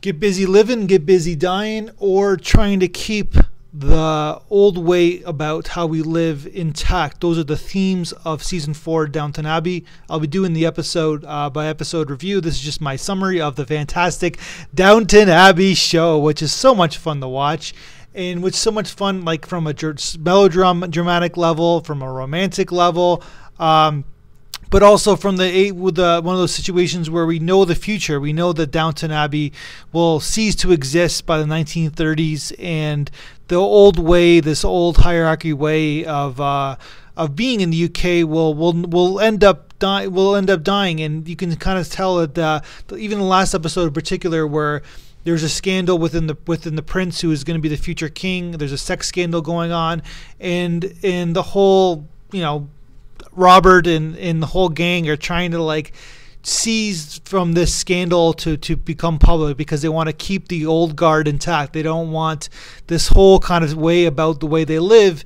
get busy living, get busy dying, or trying to keep the old way about how we live intact. Those are the themes of season 4 Downton Abbey. I'll be doing the episode by episode review. This is just my summary of the fantastic Downton Abbey show, which is so much fun to watch, and which is so much fun, like from a melodramatic level, from a romantic level, but also from one of those situations where we know the future. We know that Downton Abbey will cease to exist by the 1930s, and the old way, this old hierarchy way of being in the UK will end up dying. And you can kind of tell that even the last episode in particular, where there's a scandal within the prince who is going to be the future king. There's a sex scandal going on, and the whole, Robert and the whole gang are trying to like seize from this scandal to become public, because they want to keep the old guard intact. They don't want this whole kind of way about the way they live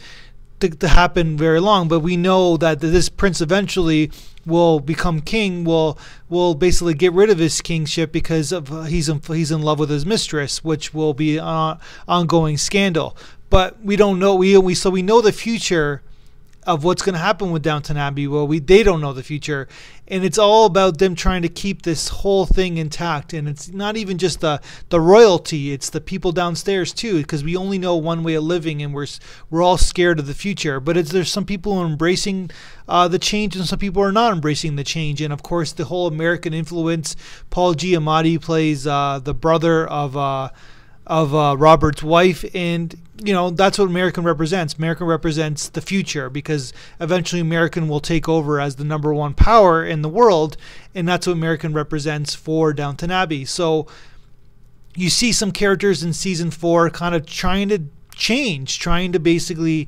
to happen very long. But we know that this prince eventually will become king, will basically get rid of his kingship because of he's in love with his mistress, which will be an ongoing scandal. But we don't know. We know the future of what's going to happen with Downton Abbey. Well, they don't know the future, and it's all about them trying to keep this whole thing intact. And it's not even just the royalty; it's the people downstairs too, because we only know one way of living, and we're all scared of the future. But there's some people who are embracing the change, and some people are not embracing the change. And of course, the whole American influence. Paul Giamatti plays the brother of Robert's wife, and that's what American represents. American represents the future, because eventually American will take over as the #1 power in the world, and that's what American represents for Downton Abbey. So you see some characters in season 4 kind of trying to change, trying to basically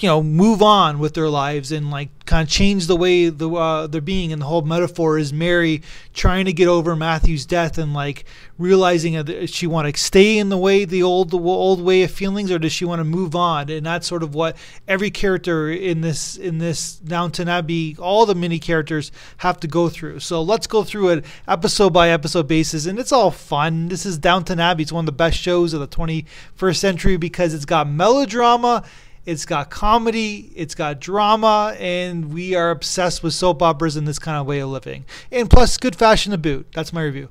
move on with their lives, and like kind of change the way they're being. And the whole metaphor is Mary trying to get over Matthew's death, and like realizing that does she want to stay in the old way of feelings, or does she want to move on? And that's sort of what every character in this Downton Abbey, all the mini characters, have to go through. So let's go through it episode by episode basis, and it's all fun. This is Downton Abbey. It's one of the best shows of the 21st century, because it's got melodrama, it's got comedy, it's got drama, and we are obsessed with soap operas and this kind of way of living. And plus, good fashion to boot. That's my review.